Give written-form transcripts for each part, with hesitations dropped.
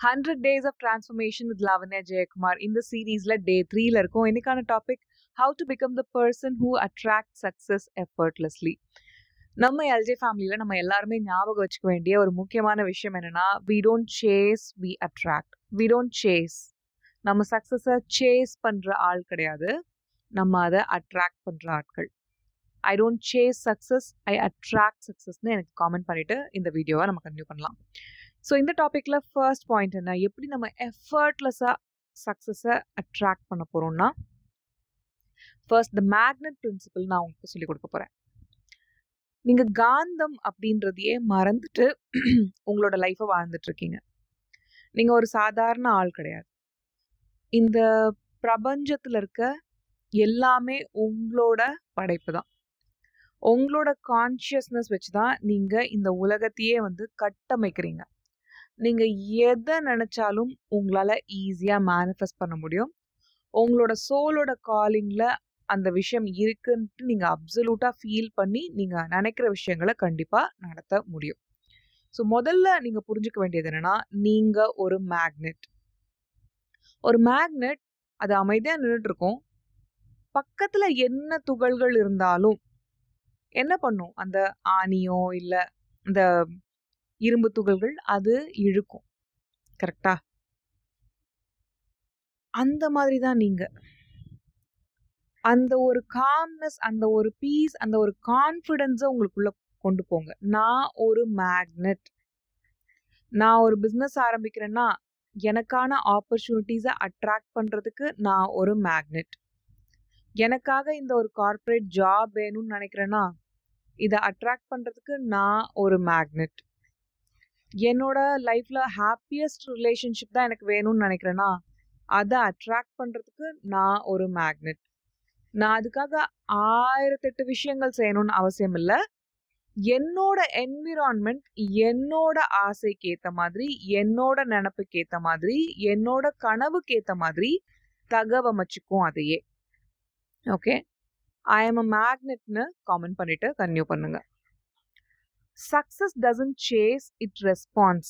100 Days of Transformation with Lavanya Jayakumar. இந்த சீரீஸ்ல டே 3ல இருக்கும். இன்னைக்கான topic how to become the person who attracts success effortlessly. நம்ம LJ ஃபேமிலியில நம்ம எல்லாருமே ஞாபகம் வச்சுக்க வேண்டிய ஒரு முக்கியமான விஷயம் என்னன்னா, we don't chase, we attract. We don't chase. நம்ம சக்சஸை சேஸ் பண்ற ஆள் கிடையாது, நம்ம அதை அட்ராக்ட் பண்ற ஆட்கள். I don't chase success, I attract சக்ஸஸ்ன்னு எனக்கு காமெண்ட் பண்ணிட்டு இந்த வீடியோவை நம்ம கண்டினியூ பண்ணலாம். ஸோ இந்த டாப்பிக்கில் ஃபர்ஸ்ட் பாயிண்ட் என்ன, எப்படி நம்ம எஃபர்ட்லெஸ்ஸாக சக்ஸஸை அட்ராக்ட் பண்ண போகிறோம்னா, ஃபர்ஸ்ட் த மேக்னெட் பிரின்சிபல் நான் உங்களுக்கு சொல்லிக் கொடுக்க போகிறேன். நீங்கள் காந்தம் அப்படின்றதையே மறந்துட்டு உங்களோட லைஃப்பை வாழ்ந்துட்டு இருக்கீங்க. நீங்கள் ஒரு சாதாரண ஆள் கிடையாது. இந்த பிரபஞ்சத்தில் இருக்க எல்லாமே உங்களோட படைப்பு தான். உங்களோட கான்ஷியஸ்னஸ் வச்சு தான் நீங்கள் இந்த உலகத்தையே கட்டமைக்கிறீங்க. நீங்கள் எதை நினச்சாலும் உங்களால் ஈஸியாக மேனிஃபெஸ்ட் பண்ண முடியும். உங்களோட சோலோட காலிங்கில் அந்த விஷயம் இருக்குன்ட்டு நீங்கள் அப்சல்யூட்டாக ஃபீல் பண்ணி நீங்கள் நினைக்கிற விஷயங்களை கண்டிப்பாக நடத்த முடியும். ஸோ முதல்ல நீங்கள் புரிஞ்சுக்க வேண்டியது என்னென்னா, நீங்கள் ஒரு மேக்னெட். ஒரு மேக்னெட் அது அமைதியாக நின்றுட்டுருக்கும். பக்கத்தில் என்ன துகள்கள் இருந்தாலும் என்ன பண்ணும், அந்த ஆணியோ இல்லை இந்த இரும்பு துகள்கள் அது இழுக்கும். கரெக்டா? அந்த மாதிரி தான் நீங்க. அந்த ஒரு காம்னஸ், அந்த ஒரு பீஸ், அந்த ஒரு கான்ஃபிடென்ஸை உங்களுக்குள்ள கொண்டு போங்க. நான் ஒரு மேக்னெட். நான் ஒரு பிஸ்னஸ் ஆரம்பிக்கிறேன்னா எனக்கான ஆப்பர்ச்சுனிட்டிஸை அட்ராக்ட் பண்றதுக்கு நான் ஒரு மேக்னெட். எனக்காக இந்த ஒரு கார்ப்பரேட் ஜாப் வேணும்னு நினைக்கிறேன்னா இதை அட்ராக்ட் பண்றதுக்கு நான் ஒரு மேக்னெட். என்னோட லைஃப்ல ஹாப்பியஸ்ட் ரிலேஷன்ஷிப் தான் எனக்கு வேணும்னு நினைக்கிறேன்னா அதை அட்ராக்ட் பண்றதுக்கு நான் ஒரு மேக்னெட். நான் அதுக்காக 1008 விஷயங்கள் செய்யணும்னு அவசியம் இல்லை. என்னோட என்விரான்மெண்ட் என்னோட ஆசைக்கு ஏற்ற மாதிரி, என்னோட நினப்புக்கு ஏற்ற மாதிரி, என்னோட கனவுக்கு ஏற்ற மாதிரி தகவமைச்சுக்கும் அதையே. ஓகே, ஐ எம் அ மேக்னெட்னு காமெண்ட் பண்ணிட்டு கன்டினியூ பண்ணுங்க. Success doesn't chase, it responds.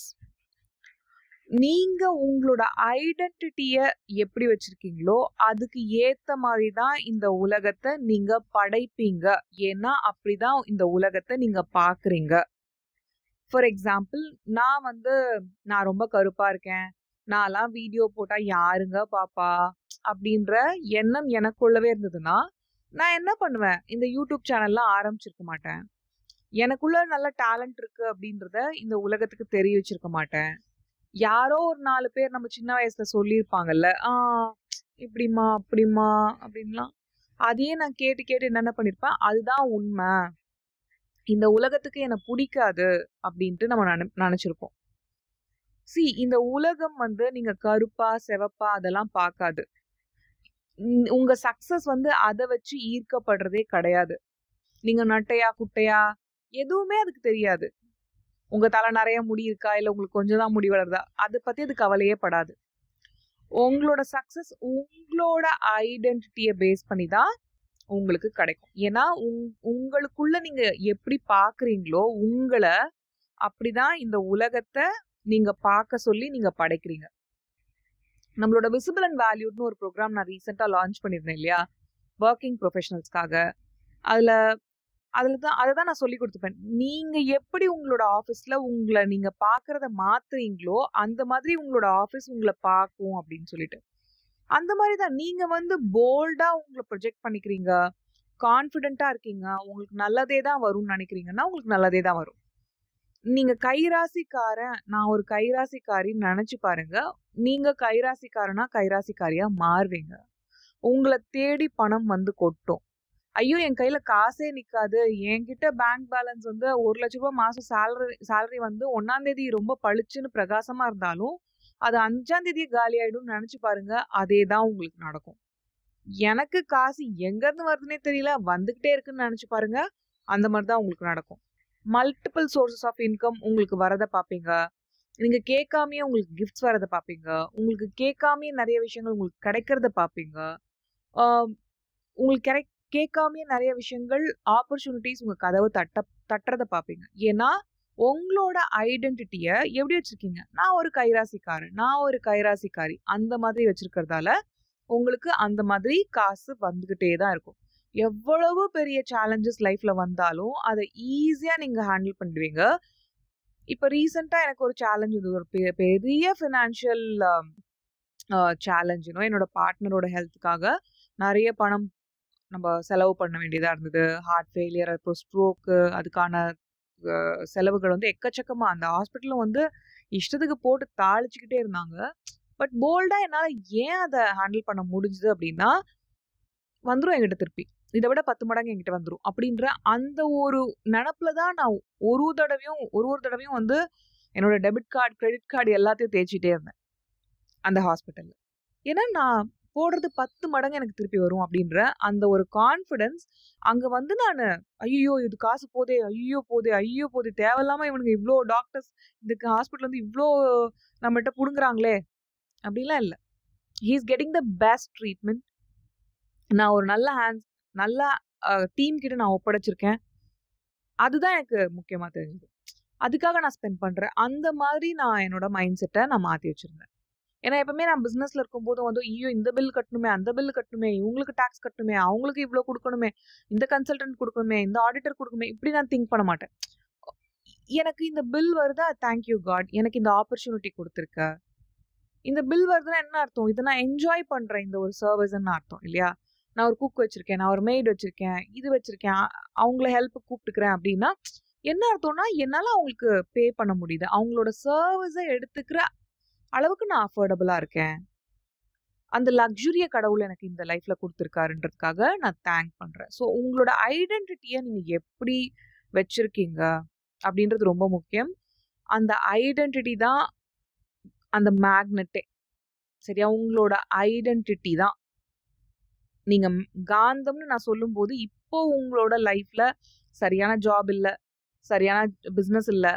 நீங்க உங்களோட ஐடென்டிட்டியை எப்படி வச்சிருக்கீங்களோ அதுக்கு ஏத்த மாதிரி தான் இந்த உலகத்தை நீங்க படைப்பீங்க. ஏன்னா அப்படிதான் இந்த உலகத்தை நீங்க பாக்குறீங்க. ஃபார் எக்ஸாம்பிள், நான் ரொம்ப கருப்பா இருக்கேன், நான்லாம் வீடியோ போட்டா யாருங்க பாப்பா அப்படின்ற எண்ணம் எனக்குள்ளவே இருந்ததுன்னா நான் என்ன பண்ணுவேன், இந்த யூடியூப் சேனல்லாம் ஆரம்பிச்சிருக்க மாட்டேன். எனக்குள்ள நல்ல டேலண்ட் இருக்கு அப்படின்றத இந்த உலகத்துக்கு தெரிய வச்சிருக்க மாட்டேன். யாரோ ஒரு 4 பேர் நம்ம சின்ன வயசுல சொல்லியிருப்பாங்கல்ல, இப்படிமா அப்படிமா அப்படின்லாம், அதையே நான் கேட்டு கேட்டு என்னென்ன பண்ணிருப்பேன், அதுதான் உண்மை, இந்த உலகத்துக்கு என்னை பிடிக்காது அப்படின்ட்டு நம்ம நினைச்சிருப்போம். இந்த உலகம் நீங்க கருப்பா செவப்பா அதெல்லாம் பார்க்காது. உங்க சக்சஸ் அதை வச்சு ஈர்க்கப்படுறதே கிடையாது. நீங்க நட்டையா குட்டையா எதுவுமே அதுக்கு தெரியாது. உங்க தலை நிறைய முடி இருக்கா இல்ல உங்களுக்கு கொஞ்சம் தான் முடி வளருதா அதை பத்தி அது கவலையே படாது. உங்களோட சக்சஸ் உங்களோட ஐடென்டிட்டியை பேஸ் பண்ணி தான் உங்களுக்கு கிடைக்கும். ஏன்னா உங்களுக்குள்ள நீங்க எப்படி பாக்குறீங்களோ உங்களை அப்படிதான் இந்த உலகத்தை நீங்க பார்க்க சொல்லி நீங்க படைக்கிறீங்க. நம்மளோட விசிபிள் அண்ட் வேல்யூட்னு ஒரு ப்ரோக்ராம் நான் ரீசெண்டா லான்ச் பண்ணியிருந்தேன் இல்லையா, ஒர்க்கிங் ப்ரொஃபஷனல்ஸ்க்காக. அதை தான் நான் சொல்லி கொடுத்துப்பேன். நீங்க எப்படி உங்களோட ஆஃபீஸ்ல உங்களை நீங்க பாக்குறத மாத்துறீங்களோ அந்த மாதிரி உங்களோட ஆஃபீஸ் உங்களை பார்க்கும் அப்படின்னு சொல்லிட்டு. அந்த மாதிரி தான் நீங்க போல்டா உங்களை ப்ரொஜெக்ட் பண்ணிக்கிறீங்க, கான்ஃபிடென்ட்டா இருக்கீங்க, உங்களுக்கு நல்லதே தான் வரும்னு நினைக்கிறீங்கன்னா உங்களுக்கு நல்லதே தான் வரும். நீங்க கைராசிக்காரன், நான் ஒரு கைராசிக்காரின்னு நினைச்சு பாருங்க, நீங்க கைராசிக்காரனா கைராசிக்காரியா மாறுவீங்க. உங்களை தேடி பணம் கொட்டும். ஐயோ என் கையில காசே நிக்காது, என்கிட்ட பேங்க் பேலன்ஸ் 1 லட்ச ரூபாய் மாசம் சேலரி 1ஆம் தேதி ரொம்ப பளிச்சுன்னு பிரகாசமா இருந்தாலும் அது 5ஆம் தேதியே காலி ஆயிடும் நினைச்சு பாருங்க, அதே தான் உங்களுக்கு நடக்கும். எனக்கு காசு எங்க இருந்து வருதுன்னே தெரியல, வந்துகிட்டே இருக்குன்னு நினைச்சு பாருங்க, அந்த மாதிரி தான் உங்களுக்கு நடக்கும். மல்டிபிள் சோர்சஸ் ஆஃப் இன்கம் உங்களுக்கு வரதை பார்ப்பீங்க. நீங்க கேட்காமயே உங்களுக்கு கிஃப்ட்ஸ் வரதை பார்ப்பீங்க. உங்களுக்கு கேட்காமயே நிறைய விஷயங்கள் உங்களுக்கு கிடைக்கிறத பார்ப்பீங்க. உங்களுக்கு கேட்காமயே நிறைய விஷயங்கள், ஆப்பர்ச்சுனிட்டிஸ் உங்க கதவு தட்டுறதை பார்ப்பீங்க. ஏன்னா உங்களோட ஐடென்டிட்டிய எப்படி வச்சிருக்கீங்க? நான் ஒரு கைராசிக்காரன், நான் ஒரு கைராசிக்காரி அந்த மாதிரி வச்சிருக்கிறதால, உங்களுக்கு அந்த மாதிரி காசு வந்துகிட்டே தான் இருக்கும். எவ்வளவு பெரிய சேலஞ்சஸ் லைஃப்ல வந்தாலும், அத ஈஸியா நீங்க ஹேண்டில் பண்ணிடுவீங்க. இப்ப ரீசென்ட்டா எனக்கு ஒரு சேலஞ்ச் இது ஒரு பெரிய ஃபினான்ஷியல் சேலஞ்ச் என்னோட பார்ட்னரோட ஹெல்த்துக்காக நெறைய பணம் நம்ம செலவு பண்ண வேண்டியதா இருந்தது. ஹார்ட் ஃபெயிலியர், அப்புறம் ஸ்ட்ரோக்கு அதுக்கான செலவுகள் வந்து எக்கச்சக்கமா அந்த ஹாஸ்பிட்டல்ல வந்து இஷ்டத்துக்கு போட்டு தாளிச்சுக்கிட்டே இருந்தாங்க. பட் போல்டா என்னால ஏன் அத ஹேண்டில் பண்ண முடிஞ்சது அப்படின்னா, வந்துரும் என்கிட்ட திருப்பி. இத விட 10 மடங்கு என்கிட்ட வந்துரும். அப்படின்ற அந்த ஒரு நெனப்புல தான் நான் ஒரு தடவையும் வந்து என்னோட டெபிட் கார்டு, கிரெடிட் கார்டு எல்லாத்தையும் தேய்ச்சுட்டே இருந்தேன். அந்த ஹாஸ்பிட்டல்ல. ஏன்னா நான் போடுறது 10 மடங்கு எனக்கு திருப்பி வரும் அப்படின்ற அந்த ஒரு கான்ஃபிடன்ஸ் அங்க வந்து நானு ஐயோ இது காசு போதே, ஐயோ போதே தேவையில்லாம இவனுங்க இவ்ளோ டாக்டர்ஸ் இந்த ஹாஸ்பிட்டல் வந்து இவ்ளோ நம்மள்ட்ட புடுங்குறாங்களே அப்படிலாம் இல்ல. He is getting the best treatment. நான் ஒரு நல்ல டீம் கிட்ட நான் ஒப்படைச்சிருக்கேன். அதுதான் எனக்கு முக்கியமா தெரிஞ்சது. அதுக்காக நான் ஸ்பெண்ட் பண்றேன். அந்த மாதிரி நான் என்னோட மைண்ட் செட்ட நான் மாத்தி வச்சிருந்தேன். ஏன்னா எப்பவுமே நான் பிசினஸ்ல இருக்கும்போது வந்து ஐயோ இந்த பில் கட்டணுமே, அந்த பில் கட்டணுமே, இவங்களுக்கு டாக்ஸ் கட்டணுமே, அவங்களுக்கு இவ்ளோ குடுக்கணுமே, இந்த கன்சல்டன்ட் குடுக்கணுமே, இந்த ஆடிட்டர் குடுக்கணுமே, இப்படி நான் திங்க் பண்ண மாட்டேன். எனக்கு இந்த பில் வருதா தேங்க் யூ காட். எனக்கு இந்த ஆப்பர்ச்சுனிட்டி குடுத்திருக்க. இந்த பில் வருதுன்னா என்ன அர்த்தம்? இத நான் என்ஜாய் பண்றேன் இந்த ஒரு சர்வீஸ்ன்னு அர்த்தம் இல்லையா? நான் ஒரு குக் வச்சிருக்கேன், நான் ஒரு மெய்ட் வச்சிருக்கேன், இது வச்சிருக்கேன், அவங்கள ஹெல்ப்புக்கு கூப்பிட்டுக்கிறேன் அப்படின்னா, என்ன அர்த்தம்னா என்னால அவங்களுக்கு பே பண்ண முடியுது. அவங்களோட சர்வீஸ எடுத்துக்கிற அளவுக்கு நான் அஃபோர்டபுளா இருக்கேன். அந்த லக்ஸுரிய கடவுள் எனக்கு இந்த லைஃப்ல குடுத்திருக்காருன்றதுக்காக நான் தேங்க் பண்றேன். ஸோ உங்களோட ஐடென்டிட்டிய நீங்க எப்படி வச்சிருக்கீங்க அப்படின்றது ரொம்ப முக்கியம். அந்த ஐடென்டிட்டி தான் அந்த மேக்னெட்டே. சரியா? உங்களோட ஐடென்டிட்டி தான். நீங்க காந்தம்னு நான் சொல்லும்போது, இப்போ உங்களோட லைஃப்ல சரியான ஜாப் இல்ல, சரியான பிசினஸ் இல்ல.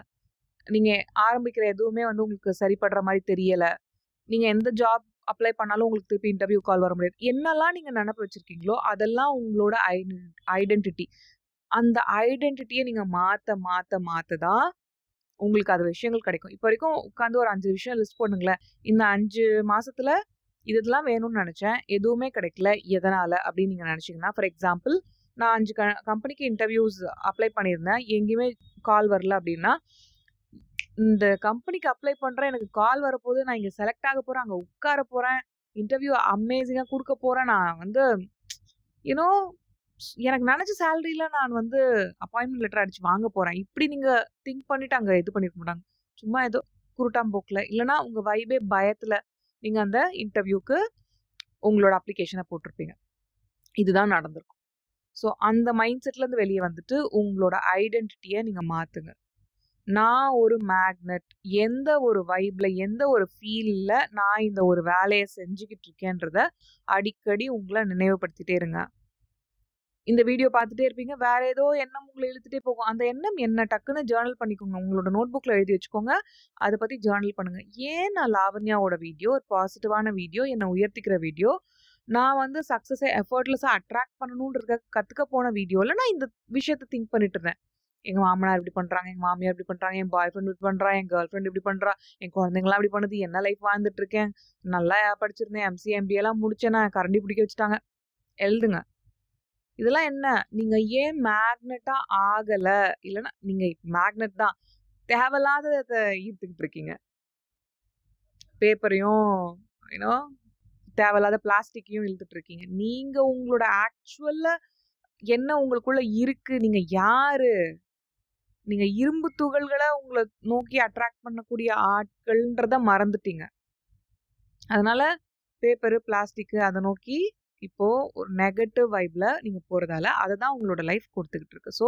நீங்க ஆரம்பிக்கிற எதுவுமே வந்து உங்களுக்கு சரிப்படுற மாரி தெரியல. நீங்க எந்த ஜாப் அப்ளை பண்ணாலும் உங்களுக்கு திருப்பி இன்டர்வியூ கால் வர முடியாது. என்னெல்லாம் நீங்க நெனப்பு வச்சிருக்கீங்களோ, அதெல்லாம் உங்களோட ஐடென்டிட்டி. அந்த ஐடென்டிட்டிய நீங்க மாத்த தான் உங்களுக்கு அது விஷயங்கள் கிடைக்கும். இப்போ வரைக்கும் உட்கார்ந்து ஒரு 5 விஷயம் லிஸ்ட் பண்ணுங்களேன். இந்த 5 மாசத்துல இதெல்லாம் வேணும்னு நெனச்சேன். எதுவுமே கிடைக்கல. எதனால? அப்படின்னு நீங்க நெனச்சீங்கன்னா, ஃபார் எக்ஸாம்பிள் நான் 5 கம்பெனிக்கு இன்டர்வியூஸ் அப்ளை பண்ணியிருந்தேன். எங்கேயுமே கால் வரல அப்படின்னா, இந்த கம்பெனிக்கு அப்ளை பண்றேன். எனக்கு கால் வரப்போகுது. நான் இங்க செலக்ட் ஆக போறேன். அங்க உட்கார போறேன். இன்டர்வியூ அமேசிங்கா குடுக்க போறேன். நான் வந்து யூ நோ எனக்கு நெனச்ச சேலரில நான் வந்து அப்பாயின்ட்மென்ட் லெட்டர் அடிச்சு வாங்க போறேன். இப்படி நீங்க திங்க் பண்ணிட்டு அங்க இது பண்ணிருக்க மாட்டாங்க. சும்மா ஏதோ குருட்டாம்போக்குல, இல்லன்னா உங்க வைபே பயத்துல நீங்க அந்த இன்டர்வியூக்கு உங்களோட அப்ளிகேஷன போட்டிருப்பீங்க. இதுதான் நடந்திருக்கும். ஸோ அந்த மைண்ட் செட்ல இருந்து வெளிய வந்துட்டு உங்களோட ஐடென்டிட்டிய நீங்க மாத்துங்க. நான் ஒரு மேக்னெட். எந்த ஒரு வைப்ல, எந்த ஒரு ஃபீல்ல நான் இந்த ஒரு வேலைய செஞ்சுகிட்டு இருக்கேன்றத அடிக்கடி உங்கள நினைவுபடுத்திட்டே இருங்க. இந்த வீடியோ பார்த்துட்டே இருப்பீங்க. வேற ஏதோ எண்ணம் உங்கள இழுத்துட்டே போகும். அந்த எண்ணம் என்ன டக்குன்னு ஜர்னல் பண்ணிக்கோங்க. உங்களோட நோட் புக்ல எழுதி வச்சுக்கோங்க. அத பத்தி ஜர்னல் பண்ணுங்க. ஏன் நான் லாவண்யாவோட வீடியோ ஒரு பாசிட்டிவான வீடியோ, என்ன உயர்த்திக்கிற வீடியோ, நான் வந்து சக்சஸ எஃபோர்ட்லெஸ்ஸா அட்ராக்ட் பண்ணணும்ன்றதுக்காக கத்துக்க போன வீடியோல நான் இந்த விஷயத்த திங்க் பண்ணிட்டு இருந்தேன். எங்க மாமனார் இப்படி பண்றாங்க, எங்க மாமியார் இப்படி பண்றாங்க, என் பாய் ஃப்ரெண்ட் இப்படி பண்றா, என் கேர்ள் ஃப்ரெண்ட் இப்படி பண்றா, என் குழந்தைங்கலாம் இப்படி பண்ணுது, என்ன லைஃப் வாழ்ந்துட்டு இருக்கேன். நல்லா படிச்சிருந்தேன். எம்சிஏ, எம்பிஏ எல்லாம் முடிச்சேன். கரண்டி பிடிக்க வச்சுட்டாங்க. எழுதுங்க. இதெல்லாம் என்ன? நீங்க ஏன் மேக்னெட்டா ஆகல? இல்லன்னா நீங்க மேக்னெட் தான். தேவையில்லாதத ஈர்த்துக்கிட்டு இருக்கீங்க. பேப்பரையும் யூனோ தேவையில்லாத பிளாஸ்டிக்கையும் இழுத்துட்டு இருக்கீங்க. நீங்க உங்களோட ஆக்சுவலா என்ன உங்களுக்குள்ள இருக்கு? நீங்க யாரு? நீங்க இரும்பு துகள்கள உங்கள நோக்கி அட்ராக்ட் பண்ணக்கூடிய ஆட்கள்ன்றத மறந்துட்டீங்க. அதனால பேப்பரு, பிளாஸ்டிக்கு அத நோக்கி இப்போ ஒரு நெகட்டிவ் வைப்ல நீங்க போறதால, அததான் உங்களோட லைஃப் குடுத்துக்கிட்டு இருக்கு. ஸோ,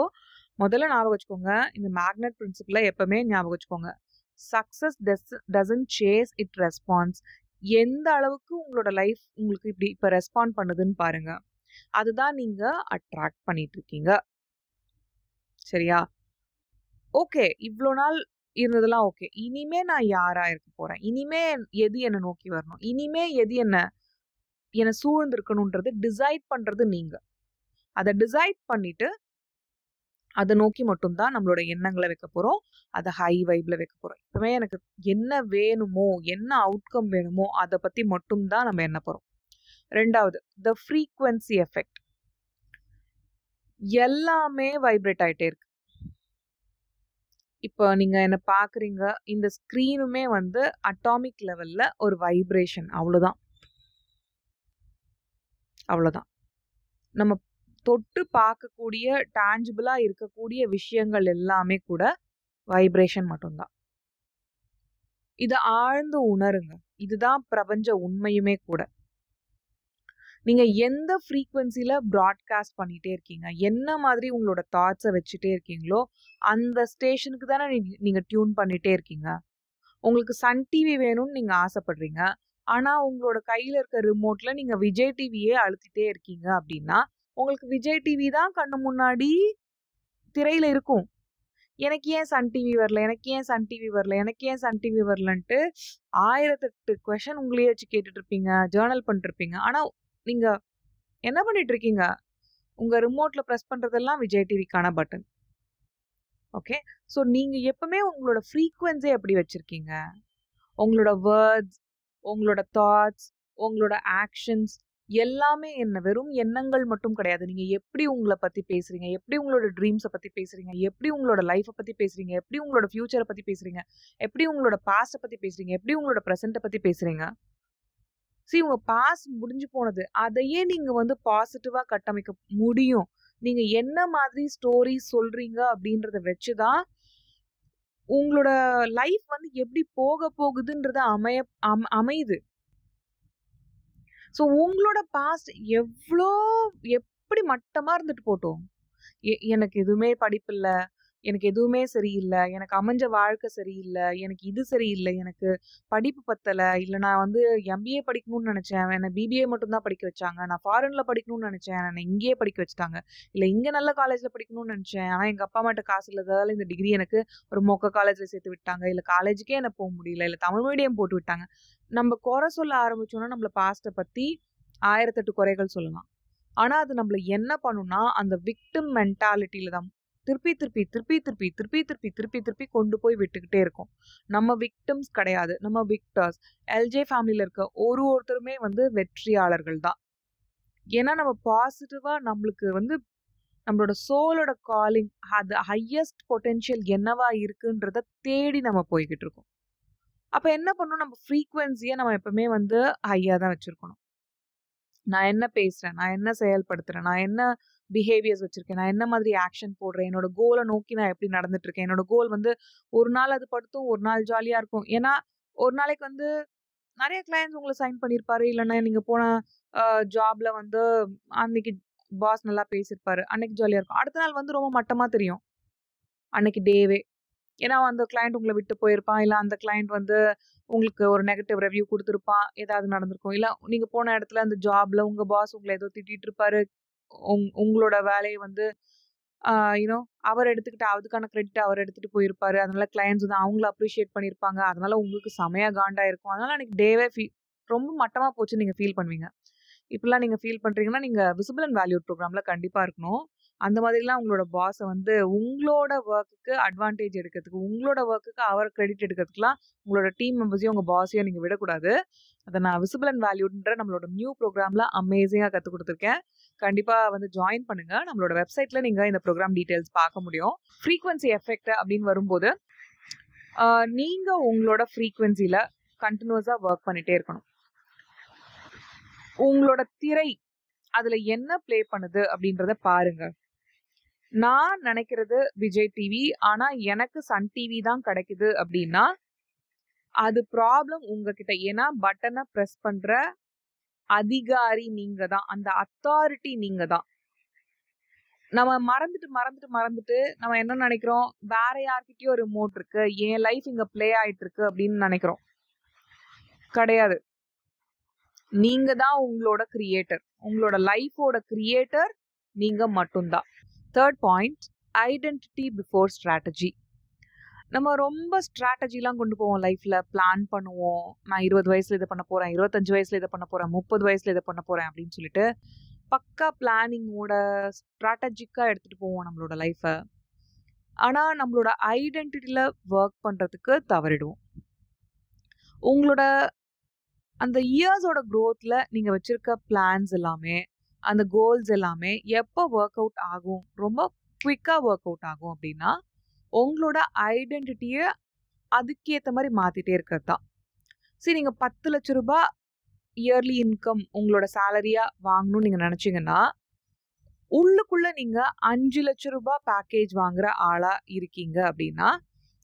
முதல்ல ஞாபகம் வச்சுக்கோங்க. இந்த மேக்னெட் பிரின்சிபிள எப்பவுமே ஞாபகம் வச்சுக்கோங்க. Success doesn't chase it response. எந்த அளவுக்கு உங்களோட லைஃப் உங்களுக்கு இப்ப ரெஸ்பாண்ட் பண்ணுதுன்னு பாருங்க. அதுதான் நீங்க அட்ராக்ட் பண்ணிட்டு இருக்கீங்க. சரியா? ஓகே. இவ்ளோ நாள் இருந்ததெல்லாம் ஓகே. இனிமே நான் யாரா இருக்க போறேன்? இனிமே எது என்ன நோக்கி வரணும்? இனிமே எது என்ன சூழ்ந்து இருக்கணும்ன்றது டிசைட் பண்றது நீங்க. அத டிசைட் பண்ணிட்டு அதை நோக்கி மட்டும்தான் நம்மளோட எண்ணங்களை வைக்க போகிறோம். அதை ஹை வைப்ல வைக்க போகிறோம். இப்போவே எனக்கு என்ன வேணுமோ, என்ன அவுட்கம் வேணுமோ அதை பற்றி மட்டும்தான் நம்ம எண்ண போகிறோம். ரெண்டாவது, த ஃப்ரீக்வன்சி எஃபெக்ட். எல்லாமே வைப்ரேட் ஆகிட்டே இருக்கு. இப்போ நீங்கள் என்ன பார்க்குறீங்க, இந்த ஸ்க்ரீனுமே வந்து அட்டாமிக் லெவலில் ஒரு வைப்ரேஷன். அவ்வளோதான். நம்ம தொட்டு பார்க்கக்கூடிய டான்ஜிபிளாக இருக்கக்கூடிய விஷயங்கள் எல்லாமே கூட வைப்ரேஷன் மட்டும்தான். இதை ஆழ்ந்து உணருங்க. இதுதான் பிரபஞ்ச உண்மையுமே கூட. நீங்க எந்த ஃப்ரீக்வன்சில ப்ராட்காஸ்ட் பண்ணிட்டே இருக்கீங்க, என்ன மாதிரி உங்களோட தாட்ஸை வச்சுட்டே இருக்கீங்களோ அந்த ஸ்டேஷனுக்கு தானே நீங்க டியூன் பண்ணிட்டே இருக்கீங்க. உங்களுக்கு சன் டிவி வேணும்னு நீங்க ஆசைப்படுறீங்க, ஆனா உங்களோட கையில இருக்க ரிமோட்ல நீங்க விஜய் டிவியே அழுத்திட்டே இருக்கீங்க அப்படின்னா உங்களுக்கு விஜய் டிவி தான் கண்ணு முன்னாடி திரையில இருக்கும். எனக்கு ஏன் சன் டிவி வரல, எனக்கு ஏன் சன் டிவி வரல, எனக்கு ஏன் சன் டிவி வரலன்ட்டு 1008 கொஸ்டின் உங்களையே வச்சு கேட்டுட்டு இருப்பீங்க, ஜேர்னல் பண்ணிட்டு இருப்பீங்க. ஆனா நீங்க என்ன பண்ணிட்டு இருக்கீங்க, உங்க ரிமோட்ல ப்ரெஸ் பண்றதெல்லாம் விஜய் டிவிக்கான பட்டன். ஓகே, ஸோ நீங்க எப்பவுமே உங்களோட ஃப்ரீக்வன்சி எப்படி வச்சிருக்கீங்க, உங்களோட வேர்ட்ஸ், உங்களோட தாட்ஸ், உங்களோட ஆக்ஷன்ஸ் எல்லாமே என்ன வெறும் எண்ணங்கள் மட்டும் கிடையாது. நீங்க எப்படி உங்களை பத்தி பேசுறீங்க, எப்படி உங்களோட ட்ரீம்ஸை பத்தி பேசுறீங்க, எப்படி உங்களோட லைஃப்பை பத்தி பேசுறீங்க, எப்படி உங்களோட ஃபியூச்சரை பத்தி பேசுறீங்க, எப்படி உங்களோட பாஸ்ட்டை பத்தி பேசுறீங்க, எப்படி உங்களோட ப்ரெசென்ட்டை பத்தி பேசுறீங்க. உங்க பாஸ்ட் முடிஞ்சு போனது, அதையே நீங்க வந்து பாசிட்டிவா கட்டமைக்க முடியும். நீங்க என்ன மாதிரி ஸ்டோரி சொல்றீங்க அப்படின்றத வச்சுதான் உங்களோட லைஃப் வந்து எப்படி போக போகுதுன்றது அமையுது. ஸோ உங்களோட பாஸ்ட் எப்படி மட்டமா இருந்துட்டு போட்டோம், எனக்கு எதுவுமே படிப்பு இல்லை, எனக்கு எதுவுமே சரியில்லை, எனக்கு அமைஞ்ச வாழ்க்கை சரியில்லை, எனக்கு இது சரியில்லை, எனக்கு படிப்பு பத்தலை, இல்லை நான் வந்து எம்பிஏ படிக்கணும்னு நினச்சேன், என்னை பிபிஏ மட்டும்தான் படிக்க வச்சாங்க, நான் ஃபாரினில் படிக்கணும்னு நினச்சேன், என்னை இங்கேயே படிக்க வச்சுட்டாங்க, இல்லை இங்கே நல்ல காலேஜில் படிக்கணும்னு நினச்சேன், ஆனால் எங்கள் அப்பா அம்மாட்ட காசு இல்லாததால் இந்த டிகிரி எனக்கு ஒரு மொக்க காலேஜில் சேர்த்து விட்டாங்க, இல்லை காலேஜுக்கே என்ன போக முடியல, இல்லை தமிழ் மீடியம் போட்டு விட்டாங்க. நம்ம குறை சொல்ல ஆரம்பிச்சோன்னா நம்மளை பாஸ்ட்டை பற்றி 1008 குறைகள் சொல்லலாம். ஆனால் அது நம்மளை என்ன பண்ணுன்னா அந்த விக்டிம் மென்டாலிட்டியில தான் திருப்பி திருப்பி திருப்பி திருப்பி திருப்பி திருப்பி திருப்பி திருப்பி கொண்டு போய் விட்டுக்கிட்டே இருக்கும். நம்ம விக்டிம்ஸ் கிடையாது, நம்ம விக்டர்ஸ். எல்ஜே ஃபேமிலியில் இருக்க ஒருத்தருமே வந்து வெற்றியாளர்கள் தான். ஏன்னா நம்ம பாசிட்டிவா நம்மளுக்கு வந்து நம்மளோட சோலோட காலிங், அது ஹையஸ்ட் பொட்டென்ஷியல் என்னவா இருக்குன்றத தேடி நம்ம போய்கிட்டு இருக்கோம். அப்ப என்ன பண்ணணும், நம்ம ஃப்ரீக்வன்சியை நம்ம எப்பவுமே வந்து ஹையா தான் வச்சிருக்கணும். நான் என்ன பேசுறேன், நான் என்ன செயல்படுத்துறேன், நான் என்ன பிஹேவியர்ஸ் வச்சிருக்கேன், நான் என்ன மாதிரி ஆக்ஷன் போடுறேன், என்னோட கோலை நோக்கி நான் எப்படி நடந்துட்டு இருக்கேன். என்னோட கோல் வந்து ஒரு நாள் அது படுத்தும், ஒரு நாள் ஜாலியா இருக்கும். ஏன்னா ஒரு நாளைக்கு வந்து நிறைய கிளையன்ஸ் உங்களை சைன் பண்ணியிருப்பாரு, இல்லைன்னா நீங்க போன ஜாப்ல வந்து அன்னைக்கு பாஸ் நல்லா பேசியிருப்பாரு, அன்னைக்கு ஜாலியா இருக்கும். அடுத்த நாள் வந்து ரொம்ப மட்டமா தெரியும் அன்னைக்கு டேவே. ஏன்னா அந்த கிளையண்ட் உங்களை விட்டு போயிருப்பான், இல்லை அந்த கிளையண்ட் வந்து உங்களுக்கு ஒரு நெகட்டிவ் ரிவ்யூ கொடுத்துருப்பான், ஏதாவது நடந்திருக்கும், இல்லை நீங்க போன இடத்துல அந்த ஜாப்ல உங்க பாஸ் உங்களை ஏதோ திட்டிட்டு இருப்பாரு, உங்களோட வேலையை வந்து யூனோ அவர் எடுத்துக்கிட்டு அதுக்கான கிரெடிட் அவர் எடுத்துட்டு போயிருப்பாரு. அதனால கிளையன்ஸ் வந்து அவங்கள அப்ரிஷியேட் பண்ணியிருப்பாங்க, அதனால உங்களுக்கு செமையா காண்டா இருக்கும். அதனால அன்னைக்கு டேவே ரொம்ப மட்டமா போச்சு நீங்க ஃபீல் பண்ணுவீங்க. இப்படிலாம் நீங்க ஃபீல் பண்றீங்கன்னா நீங்க விசிபிள் அண்ட் வேல்யூட் ப்ரோக்ராம்ல கண்டிப்பா இருக்கணும். அந்த மாதிரிலாம் உங்களோட பாஸை வந்து உங்களோட ஒர்க்குக்கு அட்வான்டேஜ் எடுக்கிறதுக்கு, உங்களோட ஒர்க்குக்கு அவர் கிரெடிட் எடுக்கிறதுக்குலாம் உங்களோட டீம் மெம்பர்ஸையும் உங்க பாஸையும் நீங்க விடக்கூடாது. அதை நான் விசிபிள் அண்ட் வேல்யூட்ன்ற நம்மளோட நியூ ப்ரோக்ராம்ல அமேசிங்காக கற்றுக் கொடுத்துருக்கேன். கண்டிப்பா வந்து ஜாயின் பண்ணுங்க. நம்மளோட வெப்சைட்ல நீங்க இந்த ப்ரோக்ராம் டீடைல்ஸ் பார்க்க முடியும். ஃப்ரீக்வன்சி எஃபெக்ட் அப்படின்னு வரும்போது நீங்க உங்களோட ஃப்ரீக்வன்சில கண்டினியூஸா ஒர்க் பண்ணிட்டே இருக்கணும். உங்களோட திரை அதுல என்ன பிளே பண்ணுது அப்படின்றத பாருங்க. நான் நினைக்கிறது விஜய் டிவி, ஆனா எனக்கு சன் டிவி தான் கிடைக்குது அப்படின்னா அது ப்ராப்ளம் உங்ககிட்ட. ஏன்னா பட்டனை ப்ரெஸ் பண்ற அதிகாரி நீங்க தான், அந்த அத்தாரிட்டி நீங்க தான். நம்ம மறந்துட்டு நம்ம என்ன நினைக்கிறோம், வேற யார்கிட்டயோ ரிமோட் இருக்கு, என் லைஃப் இங்க பிளே ஆயிட்டு இருக்கு அப்படின்னு நினைக்கிறோம். கிடையாது, நீங்க தான் உங்களோட கிரியேட்டர். உங்களோட லைஃபோட கிரியேட்டர் நீங்க மட்டும்தான். Third point, identity before strategy. நம்ம ரொம்ப ஸ்ட்ராட்டஜிலாம் கொண்டு போவோம் லைஃப்ல, பிளான் பண்ணுவோம். நான் 20 வயசுல இதை பண்ண போறேன், 25 வயசுல இதை பண்ண போறேன், 30 வயசுல இதை பண்ண போறேன் அப்படின்னு சொல்லிட்டு பக்கா பிளானிங்கோட ஸ்ட்ராட்டஜிக்கா எடுத்துட்டு போவோம் நம்மளோட லைஃபை. ஆனா நம்மளோட ஐடென்டிட்டில ஒர்க் பண்றதுக்கு தவறிடுவோம். உங்களோட அந்த இயர்ஸோட குரோத்ல நீங்க வச்சிருக்க பிளான்ஸ் எல்லாமே, அந்த கோல்ஸ் எல்லாமே எப்போ ஒர்க் அவுட் ஆகும், ரொம்ப குயிக்கா ஒர்க் அவுட் ஆகும் அப்படின்னா, உங்களோட ஐடென்டிட்டிய அதுக்கேத்த மாரி மாத்திட்டே இருக்கிறது தான். சரி, நீங்க ரூ. 10,00,000 இயர்லி இன்கம் உங்களோட சேலரியா வாங்கணும்னு நீங்க நினைச்சீங்கன்னா, உள்ளுக்குள்ள நீங்க ரூ. 5,00,000 பேக்கேஜ் வாங்குற ஆளா இருக்கீங்க அப்படின்னா,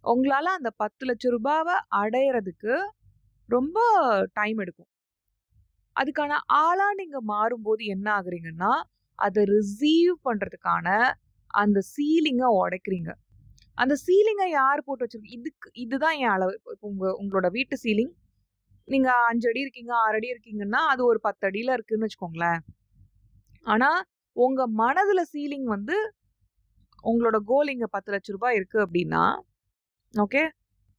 உங்களால அந்த ரூ. 10,00,000 அடையறதுக்கு ரொம்ப டைம் எடுக்கும். அதுக்கான ஆளா நீங்க மாறும்போது என்ன ஆகுறீங்கன்னா, அத ரிசீவ் பண்றதுக்கான அந்த சீலிங்க உடைக்கிறீங்க. அந்த சீலிங்க யார் போட்டு வச்சிருக்கு? இதுதான் என் அளவு. இப்போ உங்களோட வீட்டு சீலிங் நீங்க 5 அடி இருக்கீங்க, 6 அடி இருக்கீங்கன்னா, அது ஒரு 10 அடியில இருக்குன்னு வச்சுக்கோங்களேன். ஆனா, உங்க மனதுல சீலிங் வந்து உங்களோட கோல் இங்க ரூ. 10,00,000 இருக்கு அப்படின்னா, ஓகே,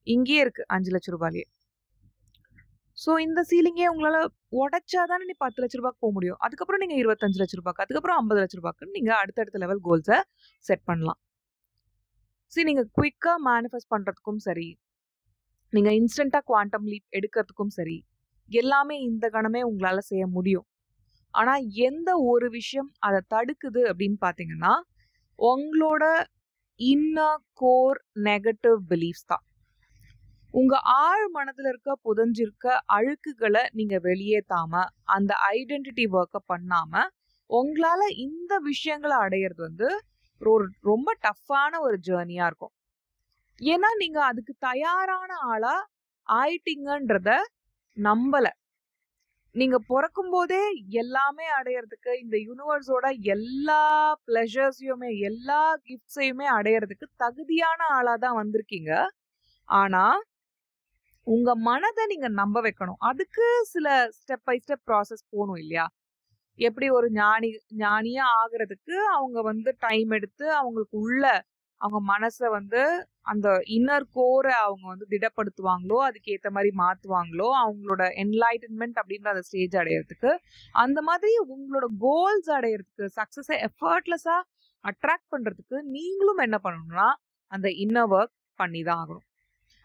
இங்கேயே இருக்கு ரூ. 5,00,000. ஸோ இந்த சீலிங்கே உங்களால உடைச்சா தானே நீ ரூ. 10,00,000 போ முடியும். அதுக்கப்புறம் நீங்க ரூ. 25,00,000 அதுக்கப்புறம் ரூ. 50,00,000 நீங்க அடுத்தடுத்த லெவல் கோல்ஸ செட் பண்ணலாம். சரி, நீங்க குயிக்கா மேனிஃபெஸ்ட் பண்றதுக்கும் சரி, நீங்க இன்ஸ்டன்ட்டா குவாண்டம் லீப் எடுக்கிறதுக்கும் சரி, எல்லாமே இந்த கணமே உங்களால செய்ய முடியும். ஆனா எந்த ஒரு விஷயம் அத தடுக்குது அப்படின்னு பார்த்தீங்கன்னா, உங்களோட இன்னர் கோர் நெகட்டிவ் பிலீஃப்ஸ் தான். உங்க ஆழ் மனதுல இருக்க புதைஞ்சிருக்க அழுக்குகள நீங்க வெளியேத்தாம, அந்த ஐடென்டிட்டி ஒர்க்க பண்ணாம, உங்களால இந்த விஷயங்கள அடையறது வந்து ரொம்ப டஃப்பான ஒரு ஜர்னியா இருக்கும். ஏன்னா நீங்க அதுக்கு தயாரான ஆளா ஆயிட்டீங்கன்றத நம்பல. நீங்க பொறக்கும்போதே எல்லாமே அடையறதுக்கு, இந்த யூனிவர்ஸோட எல்லா பிளஷர்ஸையுமே, எல்லா கிஃப்ட்ஸையுமே அடையறதுக்கு தகுதியான ஆளா தான் வந்திருக்கீங்க. ஆனா, உங்க மனத நீங்க நம்ப வைக்கணும். அதுக்கு சில ஸ்டெப் பை ஸ்டெப் ப்ராசஸ் போணும் இல்லையா? எப்படி ஒரு ஞானியா ஆகுறதுக்கு அவங்க வந்து டைம் எடுத்து அவங்களுக்கு உள்ள அவங்க மனச வந்து அந்த இன்னர் கோர அவங்க வந்து திடப்படுத்துவாங்களோ, அதுக்கு ஏத்த மாரி மாத்துவாங்களோ, அவங்களோட என்லைட்டன்மென்ட் அப்படின்ற அந்த ஸ்டேஜ் அடையறதுக்கு, அந்த மாதிரி உங்களோட கோல்ஸ் அடையறதுக்கு, சக்சஸ எஃபர்ட்லெஸ்ஸா அட்ராக்ட் பண்றதுக்கு நீங்களும் என்ன பண்ணணும்னா, அந்த இன்னர் ஒர்க் பண்ணி தான் ஆகணும்.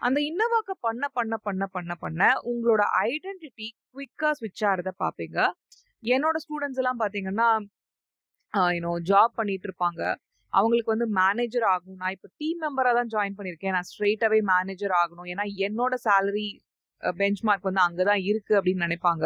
அந்த இன்னர் ஒர்க்க பண்ண பண்ண பண்ண பண்ண பண்ண உங்களோட ஐடென்டிட்டி குயிக்கா ஸ்விட்ச் ஆறத பார்ப்பீங்க. என்னோட ஸ்டூடண்ட்ஸ் எல்லாம் பார்த்தீங்கன்னா, ஜாப் பண்ணிட்டு இருப்பாங்க. அவங்களுக்கு வந்து மேனேஜர் ஆகணும். நான் இப்ப டீம் மெம்பரா தான் ஜாயின் பண்ணியிருக்கேன். நான் ஸ்ட்ரெய்ட்டாவே மேனேஜர் ஆகணும். ஏன்னா என்னோட சேலரி பெஞ்ச்மார்க் வந்து அங்க தான் இருக்கு அப்படின்னு நினைப்பாங்க.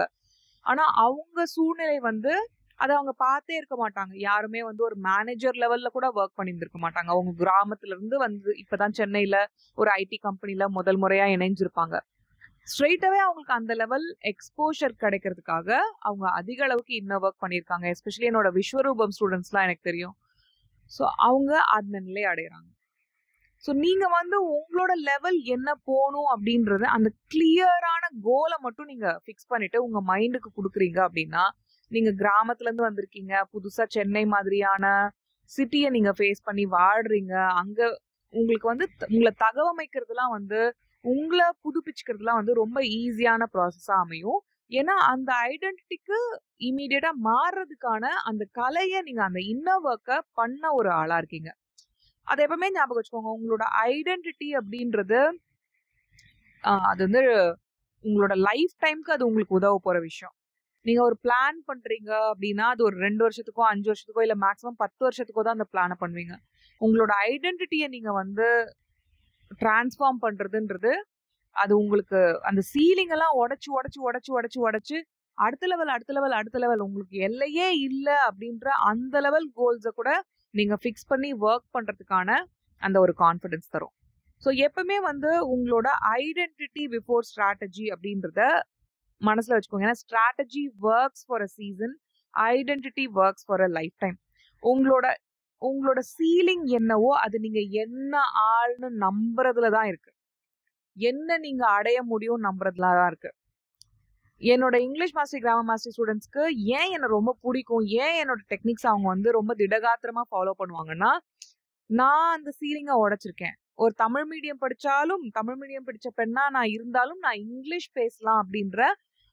ஆனா அவங்க சூழ்நிலை வந்து அத அவங்க பார்த்தே இருக்க மாட்டாங்க. யாருமே வந்து ஒரு மேனேஜர் லெவல்ல கூட ஒர்க் பண்ணியிருந்திருக்க மாட்டாங்க. அவங்க கிராமத்துல இருந்து வந்து இப்பதான் சென்னையில ஒரு ஐடி கம்பெனில முதல் முறையா இணைஞ்சிருப்பாங்க. ஸ்ட்ரெய்ட்டாவே அவங்களுக்கு அந்த லெவல் எக்ஸ்போஷர் கிடைக்கிறதுக்காக அவங்க அதிக அளவுக்கு இன்னர் ஒர்க் பண்ணியிருக்காங்க. எஸ்பெஷலி என்னோட விஸ்வரூபம் ஸ்டூடெண்ட்ஸ்லாம் எனக்கு தெரியும். ஸோ அவங்க அந்த நிலை அடையறாங்க. ஸோ நீங்க வந்து உங்களோட லெவல் என்ன போணும் அப்படின்றத அந்த கிளியரான கோல மட்டும் நீங்க ஃபிக்ஸ் பண்ணிட்டு உங்க மைண்டுக்கு கொடுக்குறீங்க அப்படின்னா, நீங்க கிராமத்துல இருந்து வந்திருக்கீங்க, புதுசா சென்னை மாதிரியான சிட்டியை நீங்க ஃபேஸ் பண்ணி வாடுறீங்க. அங்க உங்களுக்கு வந்து உங்களை தகவமைக்கிறதுலாம் வந்து உங்களை புதுப்பிச்சுக்கிறதுலாம் வந்து ரொம்ப ஈஸியான ப்ராசஸா அமையும். ஏன்னா அந்த ஐடென்டிட்டிக்கு இமீடியட்டா மாறுறதுக்கான அந்த கலையை நீங்க அந்த இன்னர் ஒர்க்கை பண்ண ஒரு ஆளா இருக்கீங்க. அதை எப்பவுமே ஞாபகம் வச்சுக்கோங்க. உங்களோட ஐடென்டிட்டி அப்படின்றது அது வந்து உங்களோட லைஃப் டைம்க்கு அது உங்களுக்கு உதவ போற விஷயம். நீங்க ஒரு பிளான் பண்றீங்க அப்படின்னா, அது ஒரு 2 வருஷத்துக்கோ, 5 வருஷத்துக்கோ, இல்ல மேக்ஸிமம் 10 வருஷத்துக்கோ தான் அந்த பிளான பண்ணுவீங்க. உங்களோட ஐடென்டிட்டியை நீங்க வந்து டிரான்ஸ்ஃபார்ம் பண்றதுன்றது, அது உங்களுக்கு அந்த சீலிங் எல்லாம் உடைச்சு உடைச்சு உடைச்சு உடைச்சு உடைச்சு அடுத்த லெவல் அடுத்த லெவல் அடுத்த லெவல் உங்களுக்கு எல்லையே இல்ல அப்படின்ற அந்த லெவல் கோல்ஸை கூட நீங்க ஃபிக்ஸ் பண்ணி ஒர்க் பண்றதுக்கான அந்த ஒரு கான்ஃபிடன்ஸ் தரும். ஸோ எப்பவுமே வந்து உங்களோட ஐடென்டிட்டி பிஃபோர் ஸ்ட்ராட்டஜி அப்படின்றத மனசுல வச்சுக்கோங்க. ஏன்னா strategy works for a season, identity works for a life time. உங்களோட உங்களோட சீலிங் என்னவோ அது நீங்க என்ன ஆள்னு நம்புறதுல தான் இருக்கு. என்ன நீங்க அடைய முடியும் நம்புறதுல தான் இருக்கு. என்னோட இங்கிலீஷ் மாஸ்டர், கிராமர் மாஸ்டர் ஸ்டூடெண்ட்ஸ்க்கு ஏன் என்ன ரொம்ப பிடிக்கும், ஏன் என்னோட டெக்னிக்ஸ் அவங்க வந்து ரொம்ப திடகாத்திரமா ஃபாலோ பண்ணுவாங்கன்னா, நான் அந்த சீலிங்கை உடைச்சிருக்கேன். ஒரு தமிழ் மீடியம் படிச்சாலும், தமிழ் மீடியம் படிச்ச பெண்ணா நான் இருந்தாலும் நான் இங்கிலீஷ் பேசலாம் அப்படின்ற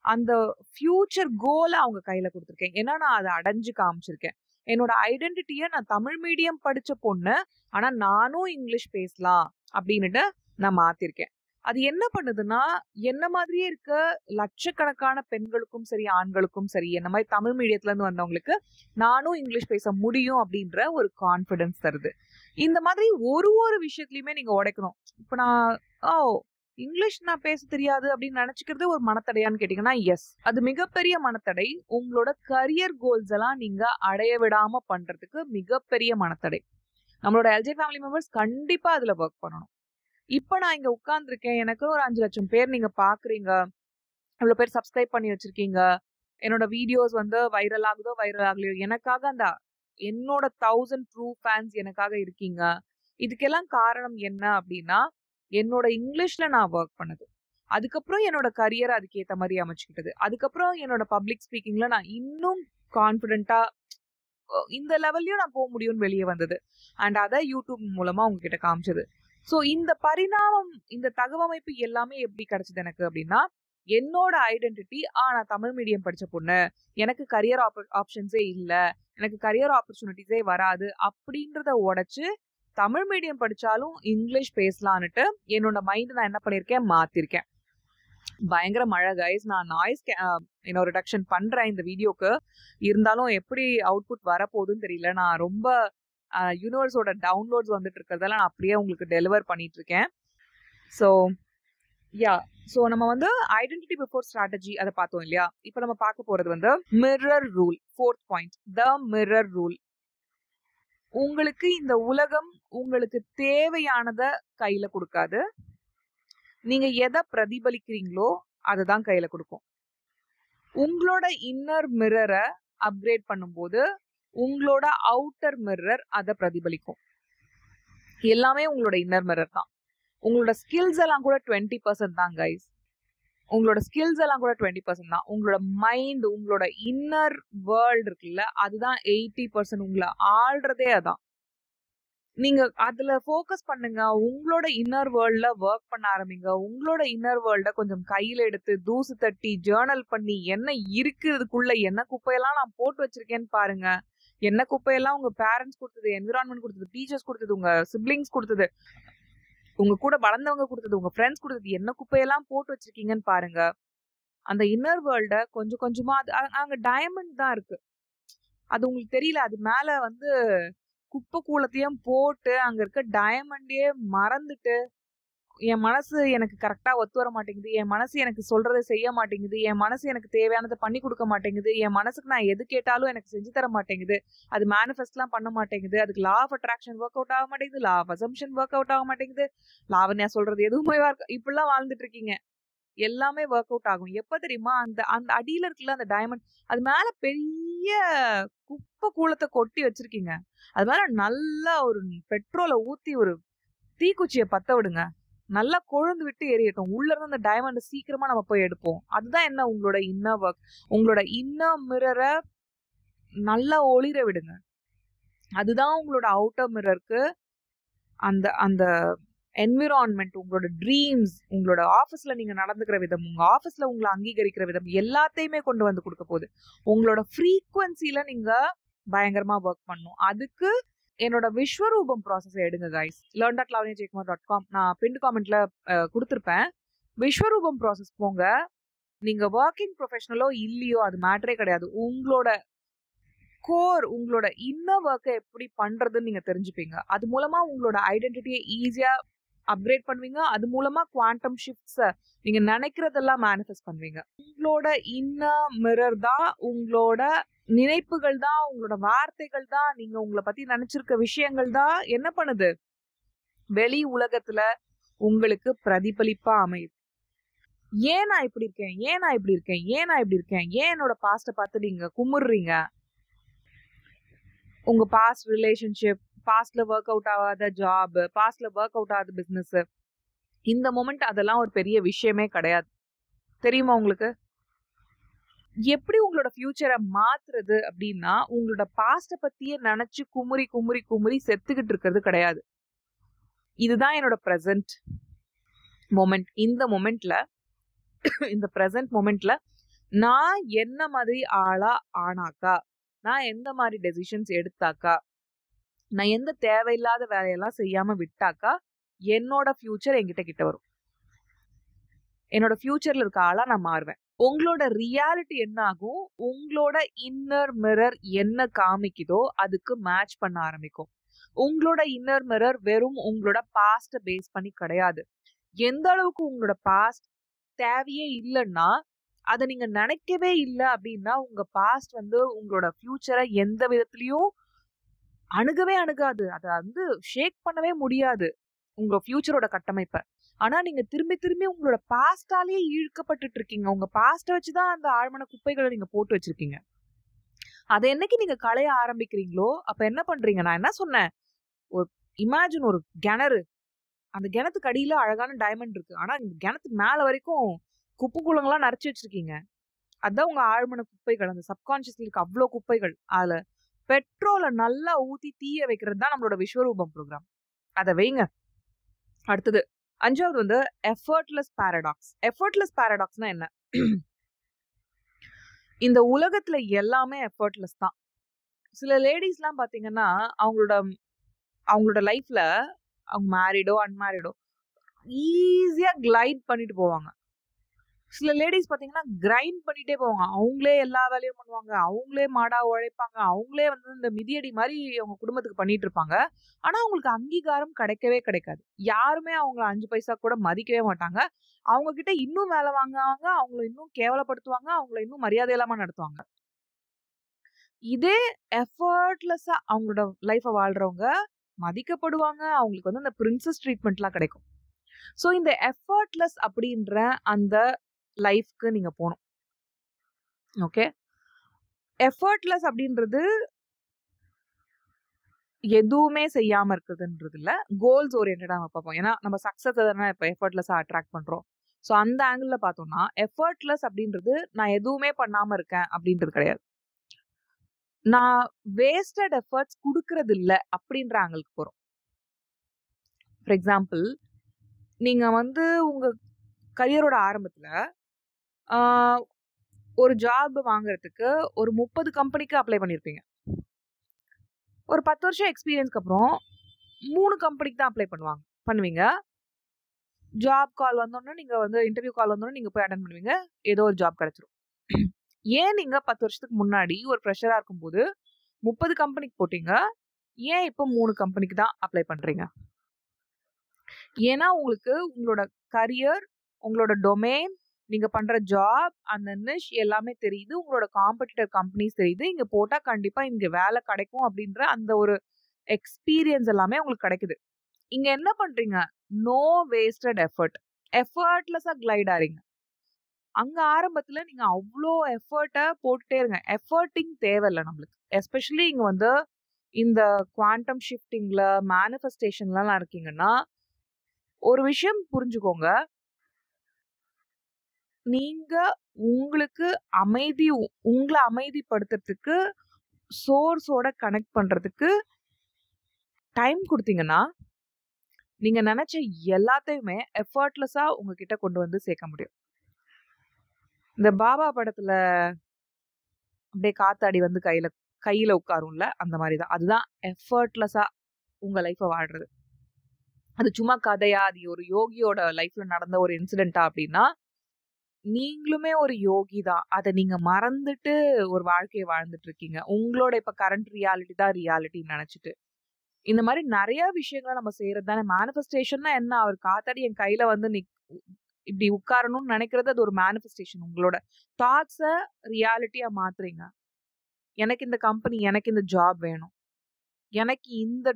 அந்த ஃபியூச்சர் கோலை அவங்க கையில கொடுத்துருக்கேன். ஏன்னா நான் அதை அடைஞ்சு காமிச்சிருக்கேன். என்னோட ஐடென்டிட்டியை நான் தமிழ் மீடியம் படிச்ச பொண்ணு, ஆனா நானும் இங்கிலீஷ் பேசலாம் அப்படின்னுட்டு நான் மாத்திருக்கேன். அது என்ன பண்ணுதுன்னா, என்ன மாதிரியே இருக்க லட்சக்கணக்கான பெண்களுக்கும் சரி, ஆண்களுக்கும் சரி, என்ன மாதிரி தமிழ் மீடியத்துல இருந்து வந்தவங்களுக்கு நானும் இங்கிலீஷ் பேச முடியும் அப்படின்ற ஒரு கான்ஃபிடன்ஸ் தருது. இந்த மாதிரி ஒரு ஒரு விஷயத்துலயுமே நீங்க உடைக்கணும். இப்ப நான் இங்கிலீஷ் நான் பேச தெரியாது அப்படின்னு நினைச்சுக்கிறது ஒரு மனத்தடையான்னு கேட்டீங்கன்னா, எஸ், அது மிகப்பெரிய மனத்தடை. உங்களோட கரியர் கோல்ஸ் எல்லாம் நீங்க அடைய விடாம பண்றதுக்கு மிகப்பெரிய மனத்தடை. நம்மளோட எல்ஜே ஃபேமிலி மெம்பர்ஸ் கண்டிப்பா அதுல ஒர்க் பண்ணணும். இப்ப நான் இங்க உட்கார்ந்துருக்கேன், எனக்கு ஒரு 5 லட்சம் பேர் நீங்க பாக்குறீங்க, இவ்வளவு பேர் சப்ஸ்கிரைப் பண்ணி வச்சிருக்கீங்க, என்னோட வீடியோஸ் வந்து வைரல் ஆகுதோ வைரல் ஆகலையோ, எனக்காக அந்த என்னோட 1000 ட்ரூ ஃபேன்ஸ் எனக்காக இருக்கீங்க. இதுக்கெல்லாம் காரணம் என்ன அப்படின்னா, என்னோட இங்கிலீஷ்ல நான் ஒர்க் பண்ணது, அதுக்கப்புறம் என்னோட கரியரை அதுக்கேற்ற மாதிரி அமைச்சுக்கிட்டது, அதுக்கப்புறம் என்னோட பப்ளிக் ஸ்பீக்கிங்ல நான் இன்னும் கான்ஃபிடென்ட்டா இந்த லெவல்லையும் நான் போக முடியும்னு வெளியே வந்தது. அண்ட் அதை யூடியூப் மூலமா உங்ககிட்ட காமிச்சது. ஸோ இந்த பரிணாமம், இந்த தகவமைப்பு எல்லாமே எப்படி கிடைச்சது எனக்கு அப்படின்னா, என்னோட ஐடென்டிட்டி நான் தமிழ் மீடியம் படிச்ச பொண்ணு, எனக்கு கரியர் ஆப்ஷன்ஸே இல்லை, எனக்கு கரியர் ஆப்பர்ச்சுனிட்டிஸே வராது அப்படின்றத உடைச்சு தமிழ் மீடியம் படிச்சாலும் இங்கிலீஷ் பேசலான்னுட்டு என்னோட மைண்ட் நான் என்ன பண்ணிருக்கேன், மாத்திருக்கேன். பயங்கர மழை கைஸ், நான் நாய்ஸ் ரிடக்ஷன் பண்றேன் இந்த வீடியோக்கு. இருந்தாலும் எப்படி அவுட்புட் வரப்போகுதுன்னு தெரியல. நான் ரொம்ப யூனிவர்ஸோட டவுன்லோட்ஸ் வந்துட்டு இருக்கிறதெல்லாம் நான் அப்படியே உங்களுக்கு டெலிவர் பண்ணிட்டு இருக்கேன். ஸோ நம்ம வந்து ஐடென்டிட்டி பிஃபோர் ஸ்ட்ராட்டஜி அதை பார்த்தோம் இல்லையா. இப்போ நம்ம பார்க்க போறது வந்து mirror rule. 4th point, the mirror rule. உங்களுக்கு இந்த உலகம் உங்களுக்கு தேவையானதை கையில கொடுக்காது, நீங்க எதை பிரதிபலிக்கிறீங்களோ அதுதான் கையில கொடுக்கும். உங்களோட இன்னர் மிரரை அப்கிரேட் பண்ணும்போது உங்களோட அவுட்டர் மிரர் அதை பிரதிபலிக்கும். எல்லாமே உங்களோட இன்னர் மிரர் தான். உங்களோட ஸ்கில்ஸ் எல்லாம் கூட 20% தான் கைஸ். உங்களோட ஸ்கில்ஸ் எல்லாம் கூட 20% தான். உங்களோட மைண்ட், உங்களோட இன்னர் வேர்ல்டு இருக்குல்ல, அதுதான் 80%. உங்களை ஆள்றதே அதான். நீங்க அதுல ஃபோக்கஸ் பண்ணுங்க. உங்களோட இன்னர் வேர்ல்ட்ல ஒர்க் பண்ண ஆரம்பிங்க. உங்களோட இன்னர் வேர்ல்ட கொஞ்சம் கையில எடுத்து தூசு தட்டி ஜேர்னல் பண்ணி, என்ன இருக்குதுக்குள்ள, என்ன குப்பையெல்லாம் நான் போட்டு வச்சிருக்கேன்னு பாருங்க. என்ன குப்பையெல்லாம் உங்க பேரண்ட்ஸ் கொடுத்தது, என்விரான்மெண்ட் கொடுத்தது, டீச்சர்ஸ் கொடுத்தது, உங்க சிப்ளிங்ஸ் கொடுத்தது, உங்க கூட வளர்ந்தவங்க கொடுத்தது, உங்க ஃப்ரெண்ட்ஸ் கொடுத்தது, என்ன குப்பையெல்லாம் போட்டு வச்சிருக்கீங்கன்னு பாருங்க. அந்த இன்னர் வேர்ல்ட கொஞ்சம் கொஞ்சமா, அங்க டைமண்ட் தான் இருக்கு, அது உங்களுக்கு தெரியல. அது மேல வந்து குப்பை கூலத்தையும் போட்டு அங்க இருக்க டைமண்டே மறந்துட்டு, என் மனசு எனக்கு கரெக்டா ஒத்து வர மாட்டேங்குது, என் மனசு எனக்கு சொல்றதை செய்ய மாட்டேங்குது, என் மனசு எனக்கு தேவையானதை பண்ணி கொடுக்க மாட்டேங்குது, என் மனசுக்கு நான் எது கேட்டாலும் எனக்கு செஞ்சு தர மாட்டேங்குது, அது மேனிஃபெஸ்ட்லாம் பண்ண மாட்டேங்குது, அதுக்கு law of attraction work out ஆக மாட்டேங்குது, law of assumption work out ஆக மாட்டேங்குது, லாவண்யா சொல்றது எதுவுமே இப்படிலாம் வாழ்ந்துட்டு இருக்கீங்க. எல்லாமே ஒர்க் அவுட் ஆகும் எப்ப தெரியுமா, அந்த அந்த அடியில இருக்குல்ல அந்த டைமண்ட், அது மேல பெரிய குப்பை கூலத்தை கொட்டி வச்சிருக்கீங்க. அது மேல நல்லா ஒரு பெட்ரோலை ஊத்தி ஒரு தீக்குச்சியை பத்த விடுங்க, நல்லா கொழுந்து விட்டு எரியட்டும். உள்ள இருந்து அந்த டைமண்ட் சீக்கிரமா நம்ம போய் எடுப்போம். அதுதான் என்ன, உங்களோட இன்னர் ஒர்க். உங்களோட இன்னர் மிரரை நல்லா ஒளிர விடுங்க. அதுதான் உங்களோட அவுட்டர் மிரருக்கு அந்த அந்த என்விரான்மெண்ட், உங்களோட ட்ரீம்ஸ், உங்களோட ஆஃபீஸ்ல நீங்க நடந்துக்கிற விதம், உங்க ஆஃபீஸ்ல உங்களை அங்கீகரிக்கிற விதம் எல்லாத்தையுமே கொண்டு வந்து கொடுக்க போகுது. உங்களோட ஃப்ரீக்வன்சில நீங்க பயங்கரமா ஒர்க் பண்ணணும். அதுக்கு என்னோட விஸ்வரூபம் ப்ராசஸ் எடுங்க கைஸ். learn.lavanyajaykumar.com நான் பின் காமெண்ட்ல கொடுத்துருப்பேன். விஸ்வரூபம் ப்ராசஸ் போங்க. நீங்க ஒர்க்கிங் ப்ரொஃபஷனலோ இல்லையோ அது மேட்டரே கிடையாது. உங்களோட கோர், உங்களோட இன்னர் ஒர்க்கை எப்படி பண்றதுன்னு நீங்க தெரிஞ்சுப்பீங்க. அது மூலமா உங்களோட ஐடென்டிட்டியை ஈஸியா அப்கிரேட் பண்ணுவீங்க. அது மூலமா குவாண்டம் ஷிஃப்ட்ஸை நீங்க நினைக்கிறதெல்லாம் மேனிஃபெஸ்ட் பண்ணுவீங்க. உங்களோட இன்னர் மிரர் தான், உங்களோட நினைப்புகள் தான், உங்களோட வார்த்தைகள் தான், நீங்க உங்களை பத்தி நினைச்சிருக்க விஷயங்கள் தான் என்ன பண்ணுது, வெளி உலகத்துல உங்களுக்கு பிரதிபலிப்பா அமையுது. ஏன் நான் இப்படி இருக்கேன், ஏன் நான் இப்படி இருக்கேன், ஏன் நான் இப்படி இருக்கேன், ஏன் என்னோட பாஸ்ட பார்த்து நீங்க குமுறுறீங்க. உங்க பாஸ்ட் ரிலேஷன்ஷிப், பாஸ்ட்ல ஒர்க் அவுட் ஆகாத ஜாப், பாஸ்ட்ல ஒர்க் அவுட் ஆகாத பிசினஸ், இந்த மொமெண்ட் அதெல்லாம் ஒரு பெரிய விஷயமே கிடையாது. தெரியுமா உங்களுக்கு? எப்படி உங்களோட ஃபியூச்சரை மாத்துறது அப்படின்னா, உங்களோட பாஸ்ட பத்தியே நினைச்சு குமுறி குமுறி குமுறி செத்துக்கிட்டு இருக்கிறது கிடையாது. இதுதான் என்னோட பிரசன்ட் மொமெண்ட். இந்த மொமெண்ட்ல, இந்த பிரசன்ட் மொமெண்ட்ல நான் என்ன மாதிரி ஆளா ஆனாக்கா, நான் எந்த மாதிரி டெசிஷன்ஸ் எடுத்தாக்கா, நான் எந்த தேவையில்லாத வேலையெல்லாம் செய்யாம விட்டாக்கா என்னோட ஃபியூச்சர் என்கிட்ட கிட்ட வரும், என்னோட ஃபியூச்சர்ல இருக்க ஆளா நான் மாறுவேன். உங்களோட ரியாலிட்டி என்ன ஆகும், உங்களோட இன்னர் மிரர் என்ன காமிக்குதோ அதுக்கு மேட்ச் பண்ண ஆரம்பிக்கும். உங்களோட இன்னர் மிரர் வெறும் உங்களோட பாஸ்ட பேஸ் பண்ணி கிடையாது. எந்த அளவுக்கு உங்களோட பாஸ்ட் தேவையே இல்லைன்னா, அதை நீங்க நினைக்கவே இல்லை அப்படின்னா உங்க பாஸ்ட் வந்து உங்களோட ஃபியூச்சரை எந்த விதத்திலயும் அணுகவே அணுகாது. அதை வந்து ஷேக் பண்ணவே முடியாது உங்க ஃபியூச்சரோட கட்டமைப்பை. ஆனா நீங்க திரும்பி திரும்பி உங்களோட பாஸ்டாலேயே இழுக்கப்பட்டு இருக்கீங்க. உங்க பாஸ்ட வச்சுதான் அந்த ஆழ்மன குப்பைகளை நீங்க போட்டு வச்சிருக்கீங்க. அதை என்னைக்கு நீங்க களைய ஆரம்பிக்கிறீங்களோ அப்ப என்ன பண்றீங்க, நான் என்ன சொன்னேன், ஒரு இமேஜின் ஒரு கிணறு, அந்த கிணத்துக்கு அடியில அழகான டைமண்ட் இருக்கு, ஆனா இந்த கிணத்துக்கு மேல வரைக்கும் குப்பை குளங்கள்லாம் நிறைச்சு வச்சிருக்கீங்க. அதான் உங்க ஆழ்மன குப்பைகள், அந்த சப்கான்சியஸ்ல இருக்க அவ்வளோ குப்பைகள். அதுல பெட்ரோலை நல்லா ஊத்தி தீய வைக்கிறது தான் நம்மளோட விஸ்வரூபம் ப்ரோக்ராம். அதை வைங்க. அடுத்தது 5வது வந்து எஃபர்ட்லெஸ் பாரடாக்ஸ். எஃபர்ட்லெஸ் பாரடாக்ஸ்னா என்ன? இந்த உலகத்துல எல்லாமே எஃபர்ட்லெஸ் தான். சில லேடிஸ்லாம் பாத்தீங்கன்னா அவங்களோட லைஃப்ல அவங்க மேரிடோ அன்மேரிடோ ஈஸியா கிளைட் பண்ணிட்டு போவாங்க. சில லேடிஸ் பாத்தீங்கன்னா கிரைண்ட் பண்ணிட்டே போவாங்க. அவங்களே எல்லா வேலையும் பண்ணுவாங்க, அவங்களே மாடா உழைப்பாங்க, அவங்களே வந்து இந்த மிதியடி மாதிரி அவங்க குடும்பத்துக்கு பண்ணிட்டு இருப்பாங்க. ஆனா அவங்களுக்கு அங்கீகாரம் கிடைக்கவே கிடைக்காது. யாருமே அவங்கள 5 பைசா கூட மதிக்கவே மாட்டாங்க. அவங்க கிட்ட இன்னும் வேலை வாங்குவாங்க, அவங்கள இன்னும் கேவலப்படுத்துவாங்க, அவங்கள இன்னும் மரியாதை இல்லாம நடத்துவாங்க. இதே எஃபர்ட்லெஸ்ஸா அவங்களோட லைஃப வாழ்றவங்க மதிக்கப்படுவாங்க, அவங்களுக்கு வந்து அந்த பிரின்சஸ் ட்ரீட்மெண்ட்லாம் கிடைக்கும். ஸோ இந்த எஃபர்ட்லெஸ் அப்படின்ற அந்த லைஃப்க்கு நீங்க போகணும். ஓகே, எஃபர்ட்லெஸ் அப்படின்றது எதுவுமே செய்யாம இருக்குதுன்றது இல்ல, கோல்ஸ் ஓரியன்டா நம்ம பார்ப்போம். ஏன்னா நம்ம சக்சஸ் தானே இப்போ எஃபர்ட்லெஸ்ஸா அட்ராக்ட் பண்றோம். ஸோ அந்த ஆங்கிள் பார்த்தோம்னா எஃபர்ட்லெஸ் அப்படின்றது நான் எதுவுமே பண்ணாம இருக்கேன் அப்படின்றது கிடையாது. நான் வேஸ்டட் எஃபர்ட்ஸ் கொடுக்கறது இல்லை அப்படின்ற ஆங்கிளுக்கு போறோம். ஃபார் எக்ஸாம்பிள், நீங்க வந்து உங்க கரியரோட ஆரம்பத்துல ஒரு ஜாப் வாங்குறதுக்கு ஒரு 30 கம்பெனிக்கு அப்ளை பண்ணியிருப்பீங்க. ஒரு 10 வருஷம் எக்ஸ்பீரியன்ஸ்க்கு அப்புறம் 3 கம்பெனிக்கு தான் அப்ளை பண்ணுவீங்க. ஜாப் கால் வந்தோடனே நீங்க வந்து இன்டர்வியூ கால் வந்தோடனே நீங்க போய் அட்டன் பண்ணுவீங்க, ஏதோ ஒரு ஜாப் கிடைச்சிரும். ஏன் நீங்க 10 வருஷத்துக்கு முன்னாடி ஒரு ஃப்ரெஷரா இருக்கும்போது 30 கம்பெனிக்கு போட்டீங்க, ஏன் இப்போ 3 கம்பெனிக்கு தான் அப்ளை பண்றீங்க? ஏன்னா உங்களுக்கு உங்களோட கரியர், உங்களோட டொமைன், நீங்க பண்ற ஜாப், அந்த நிஷ் எல்லாமே தெரியுது, உங்களோட காம்படிட்டர் கம்பெனிஸ் தெரியுது, இங்க போட்டா கண்டிப்பா இங்க வேலை கிடைக்கும் அப்படின்ற அந்த ஒரு எக்ஸ்பீரியன்ஸ் எல்லாமே உங்களுக்கு கிடைக்குது. இங்க என்ன பண்றீங்க? நோ வேஸ்டட் எஃபர்ட், எஃபர்ட்லெஸ்ஸா கிளைட் ஆறீங்க. அங்க ஆரம்பத்துல நீங்க அவ்வளோ எஃபர்ட்டை போட்டுட்டே இருங்க. எஃபர்ட்டிங் தேவையில்லை நம்மளுக்கு. எஸ்பெஷலி இங்க வந்து இந்த குவாண்டம் ஷிஃப்டிங்ல மேனிஃபெஸ்டேஷன்லாம் இருக்கீங்கன்னா ஒரு விஷயம் புரிஞ்சுக்கோங்க, நீங்க உங்களுக்கு உங்களை அமைதிப்படுத்துறதுக்கு, சோர்ஸோட கனெக்ட் பண்றதுக்கு டைம் கொடுத்தீங்கன்னா நீங்க நினைச்ச எல்லாத்தையுமே எஃபர்ட்லெஸ்ஸா உங்ககிட்ட கொண்டு வந்து சேர்க்க முடியும். இந்த பாபா படத்துல அப்படியே காத்தாடி வந்து கையில உட்காரும்ல, அந்த மாதிரிதான். அதுதான் எஃபர்ட்லெஸ்ஸா உங்க லைஃபை வாழ்றது. அது சும்மா கதையா, அது ஒரு யோகியோட லைஃப்ல நடந்த ஒரு இன்சிடென்ட்டா அப்படின்னா, நீங்களுமே ஒரு யோகி தான். அதை நீங்க மறந்துட்டு ஒரு வாழ்க்கையை வாழ்ந்துட்டு இருக்கீங்க. உங்களோட இப்ப கரண்ட் ரியாலிட்டி தான் ரியாலிட்டின்னு நினைச்சிட்டு. இந்த மாதிரி நிறைய விஷயங்களை நம்ம செய்யறது தானே மேனிஃபெஸ்டேஷன்னா. என்ன, அவர் காத்தாடி என் கையில வந்து இப்படி உட்காரணும்னு நினைக்கிறது அது ஒரு மேனிஃபெஸ்டேஷன். உங்களோட தாட்ஸை ரியாலிட்டியா மாத்துறீங்க. எனக்கு இந்த கம்பெனி, எனக்கு இந்த ஜாப் வேணும், எனக்கு இந்த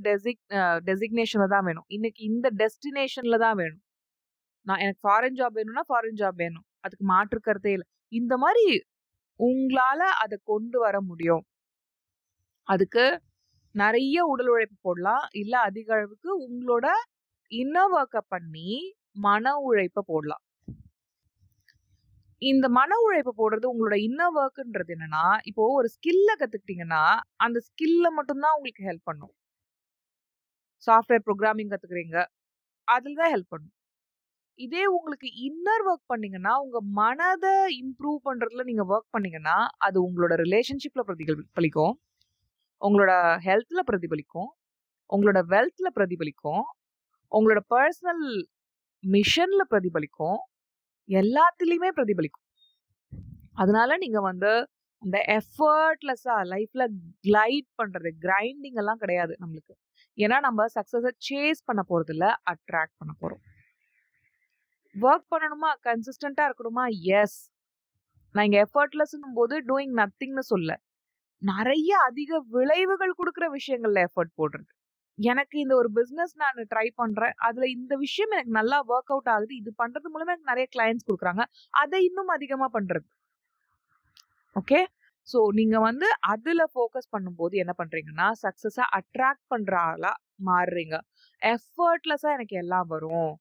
டெசிக்னேஷன்ல தான் வேணும், இன்னைக்கு இந்த டெஸ்டினேஷன்ல தான் வேணும், எனக்கு ஃபாரின் ஜாப் வேணும்னா ஃபாரின் ஜாப் வேணும், அதுக்கு மாற்று கருத்தே இல்லை. இந்த மாதிரி உங்களால அதை கொண்டு வர முடியும். அதுக்கு நிறைய உடல் உழைப்பு போடலாம், இல்ல அதிக அளவுக்கு உங்களோட இன்னர் ஒர்க்கை பண்ணி மன உழைப்பை போடலாம். இந்த மன உழைப்பு போடுறது, உங்களோட இன்னர் ஒர்க்ன்றது என்னன்னா, இப்போ ஒரு ஸ்கில்ல கத்துக்கிட்டீங்கன்னா அந்த ஸ்கில்ல மட்டும்தான் உங்களுக்கு ஹெல்ப் பண்ணும். சாஃப்ட்வேர் ப்ரோக்ராமிங் கத்துக்கிறீங்க, அதுல தான் ஹெல்ப் பண்ணும். இதே உங்களுக்கு இன்னர் ஒர்க் பண்ணீங்கன்னா, உங்க மனத இம்ப்ரூவ் பண்றதுல நீங்க ஒர்க் பண்ணீங்கன்னா, அது உங்களோட ரிலேஷன்ஷிப்ல பிரதிபலிக்கும். உங்களோட ஹெல்த்ல பிரதிபலிக்கும். உங்களோட வெல்த்ல பிரதிபலிக்கும். உங்களோட பர்சனல் மிஷன்ல பிரதிபலிக்கும். எல்லாத்துலயுமே பிரதிபலிக்கும். அதனால நீங்க வந்து அந்த எஃபர்ட்லெஸ்ஸா லைஃப்ல கிளைட் பண்றது, கிரைண்டிங் எல்லாம் கிடையாது நம்மளுக்கு. ஏன்னா நம்ம சக்சஸ சேஸ் பண்ண போறதில்ல, அட்ராக்ட் பண்ண போறோம். ஒர்க் பண்ணணுமா, கன்சிஸ்டன்ட்டா இருக்கணுமா? எஸ். நான் இங்க எஃபர்ட்லெஸ்ன்னும் போது டூயிங் நத்திங்னு சொல்ல. நிறைய அதிக விளைவுகள் கொடுக்குற விஷயங்கள்ல எஃபர்ட் போடுறது. எனக்கு இந்த ஒரு பிசினஸ் நான் ட்ரை பண்றேன். அதுல இந்த விஷயம் எனக்கு நல்லா ஒர்க் அவுட் ஆகுது. இது பண்றது மூலமா எனக்கு நிறைய கிளையண்ட்ஸ் கொடுக்குறாங்க. அதை இன்னும் அதிகமா பண்றது. ஓகே. ஸோ நீங்க வந்து அதுல ஃபோக்கஸ் பண்ணும்போது என்ன பண்றீங்கன்னா, சக்சஸ அட்ராக்ட் பண்ற ஆளா மாறுறீங்க. எஃபர்ட்லெஸ்ஸா எனக்கு எல்லாம் வரும்.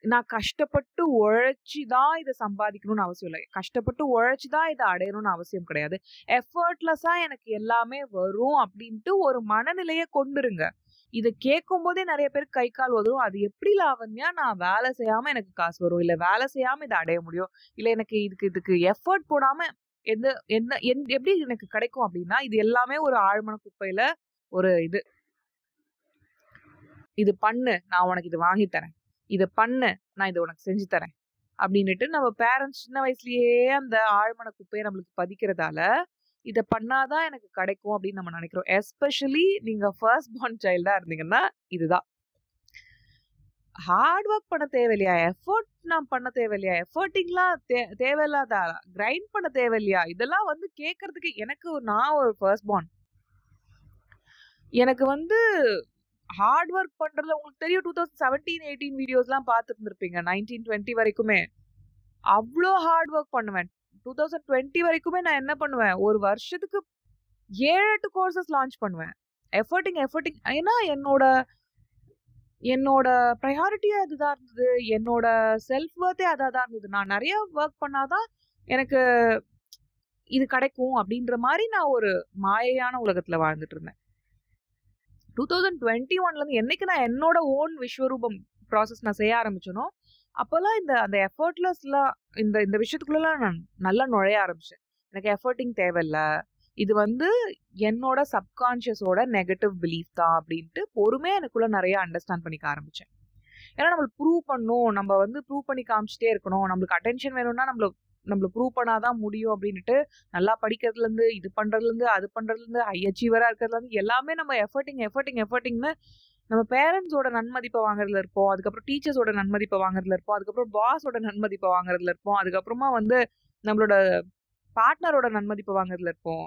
நான் கஷ்டப்பட்டு உழைச்சி தான் இதை சம்பாதிக்கணும்னு அவசியம் இல்லை. கஷ்டப்பட்டு உழைச்சி தான் இதை அடையணும்னு அவசியம் கிடையாது. எஃபர்ட்லெஸ்ஸா எனக்கு எல்லாமே வரும் அப்படின்ட்டு ஒரு மனநிலையை கொண்டுருங்க. இதை கேட்கும் போதே நிறைய பேருக்கு கை கால் உதவும். அது எப்படி லாவண்யா, நான் வேலை செய்யாம எனக்கு காசு வரும், இல்ல வேலை செய்யாம இதை அடைய முடியும், இல்ல எனக்கு இதுக்கு எஃபர்ட் போடாம எப்படி எனக்கு கிடைக்கும் அப்படின்னா, இது எல்லாமே ஒரு ஆழ்மன குப்பையில ஒரு இது பண்ணு, நான் உனக்கு இது வாங்கி தரேன், இதை பண்ணு, நான் இதை உனக்கு செஞ்சு தரேன் அப்படின்னுட்டு நம்ம பேரண்ட்ஸ் சின்ன வயசுலயே அந்த ஆழ்மன குப்பையை நம்மளுக்கு பதிக்கிறதால இதை பண்ணாதான் எனக்கு கிடைக்கும் அப்படின்னு நம்ம நினைக்கிறோம். எஸ்பெஷலி நீங்க ஃபர்ஸ்ட் பார்ன் சைல்டா இருந்தீங்கன்னா இதுதான். ஹார்ட் ஒர்க் பண்ண தேவையில்லையா, எஃபர்ட் நான் பண்ண தேவையில்லையா, எஃபர்ட்டிங்லாம் தேவையில்லாதா, கிரைண்ட் பண்ண தேவையில்லையா, இதெல்லாம் வந்து கேட்கறதுக்கு நான் ஒரு ஃபர்ஸ்ட் பார்ன். எனக்கு வந்து ஹார்ட் ஒர்க் பண்றதுல உங்களுக்கு தெரியும், 2017-18 வீடியோஸ்லாம் பார்த்துட்டு இருந்திருப்பீங்க. 19-20 வரைக்குமே அவ்வளோ ஹார்ட் ஒர்க் பண்ணுவேன். 2020 வரைக்குமே நான் என்ன பண்ணுவேன், ஒரு வருஷத்துக்கு 7-8 கோர்சஸ் லான்ச் பண்ணுவேன். எஃபர்ட்டிங். ஏன்னா என்னோட ப்ரையாரிட்டியே அதுதான் இருந்தது. என்னோட செல்ஃப் ஒர்த்தே அதான் இருந்தது. நான் நிறைய ஒர்க் பண்ணாதான் எனக்கு இது கிடைக்கும் அப்படின்ற மாதிரி நான் ஒரு மாயையான உலகத்துல வாழ்ந்துட்டு இருந்தேன். 2021ல இருந்து என்னைக்கு நான் என்னோட ஓன் விஸ்வரூபம் ப்ராசஸ் நான் செய்ய ஆரம்பிச்சேனோ, அப்போல்லாம் அந்த எஃபர்ட்லெஸ்லாம் இந்த விஷயத்துக்குள்ளலாம் நான் நல்லா நுழைய ஆரம்பிச்சேன். எனக்கு எஃபர்ட்டிங் தேவையில்ல, இது வந்து என்னோட சப்கான்ஷியஸோட நெகட்டிவ் பிலீஃப் தான் அப்படின்ட்டு பொறுமையாக எனக்குள்ள நிறைய அண்டர்ஸ்டாண்ட் பண்ணிக்க ஆரம்பிச்சேன். ஏன்னா நம்மளுக்கு ப்ரூவ் பண்ணணும், நம்ம வந்து ப்ரூவ் பண்ணி காமிச்சிட்டே இருக்கணும், நம்மளுக்கு அட்டென்ஷன் வேணும்னா நம்மள ப்ரூவ் பண்ணாதான் முடியும் அப்படின்ட்டு நல்லா படிக்கிறதுலேருந்து, இது பண்ணுறதுலேருந்து, அது பண்ணுறதுலேருந்து, ஹை அச்சீவராக இருக்கிறதுலேருந்து எல்லாமே நம்ம எஃபர்ட்டிங்னு நம்ம பேரண்ட்ஸோட நன்மதிப்பை வாங்குறதுல இருப்போம், அதுக்கப்புறம் டீச்சர்ஸோட நன்மதிப்பை வாங்குறதுல இருப்போம், அதுக்கப்புறம் பாஸோட நன்மதிப்பை வாங்குறதுல இருப்போம், அதுக்கப்புறமா வந்து நம்மளோட பார்ட்னரோட நன்மதிப்பை வாங்குறதுல இருப்போம்.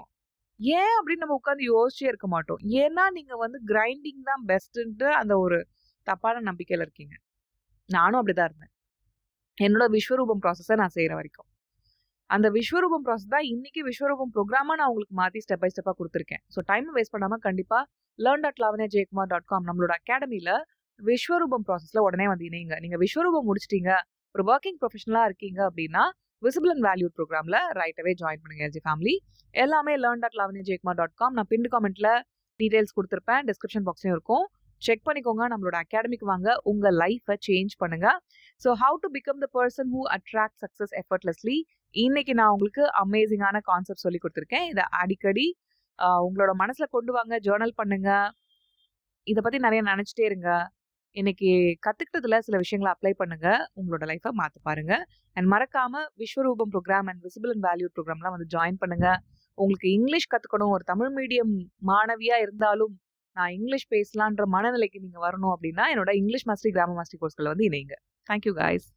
ஏன் அப்படின்னு நம்ம உட்காந்து யோசிச்சே இருக்க மாட்டோம். ஏன்னா நீங்க வந்து கிரைண்டிங் தான் பெஸ்ட்ன்ட்டு அந்த ஒரு தப்பான நம்பிக்கையில இருக்கீங்க. நானும் அப்படிதான் இருந்தேன். என்னோட விஸ்வரூபம் ப்ராசஸை நான் செய்யற வரைக்கும். அந்த விஸ்வரூபம் ப்ராசஸ் தான் இன்னைக்கு விஸ்வரூபம் ப்ரோக்ராமா நான் உங்களுக்கு மாற்றி ஸ்டெப் பை ஸ்டெப்பாக கொடுத்துருக்கேன். ஸோ டைம் வேஸ்ட் பண்ணாமல் கண்டிப்பாக learn.lavanyajaykumar.com நம்மளோட அகாடமியில் விஸ்வரூபம் ப்ராசஸில் உடனே வந்து இணைங்க. நீங்கள் விஸ்வரூபம் முடிச்சிட்டீங்க, ஒரு ஒர்க்கிங் ப்ரொஃபஷனலாக இருக்கீங்க அப்படின்னா விசிபிள் அண்ட் வேல்யூ ப்ரோக்ராமில் ரைட் அவே ஜாயின் பண்ணுங்க. எல்ஜி ஃபேமிலி எல்லாமே learn.lavanyajaykumar.com. நான் பின் காமெண்ட்டில் டீடைல்ஸ் கொடுத்துருப்பேன், டிஸ்கிரிப்ஷன் பாக்ஸ்லையும் இருக்கும், செக் பண்ணிக்கோங்க. நம்மளோட அகாடமிக்கு வாங்க, உங்கள் லைஃப்பை சேஞ்ச் பண்ணுங்க. So how to become the person who attract success effortlessly, இன்னைக்கு நான் உங்களுக்கு அமேசிங்கான கான்செப்ட் சொல்லி கொடுத்துருக்கேன். இதை அடிக்கடி உங்களோட மனசில் கொண்டு வாங்க, ஜேர்னல் பண்ணுங்க, இதை பற்றி நிறைய நினச்சிட்டே இருங்க. இன்னைக்கு கற்றுக்கிட்டதுல சில விஷயங்களை அப்ளை பண்ணுங்க, உங்களோட லைஃப்பை மாற்ற பாருங்க. அண்ட் மறக்காம Vishwaroopam program and visible and value ப்ரோக்ராம்லாம் வந்து ஜாயின் பண்ணுங்க. உங்களுக்கு இங்கிலீஷ் கற்றுக்கணும், ஒரு தமிழ் மீடியம் மாணவியாக இருந்தாலும் நான் இங்கிலீஷ் பேசலான்ற மனநிலைக்கு நீங்கள் வரணும் அப்படின்னா என்னோட இங்கிலீஷ் மாஸ்டரி கிராமர் மாஸ்டரி கோர்ஸ்களை வந்து இணைங்க. Thank you guys.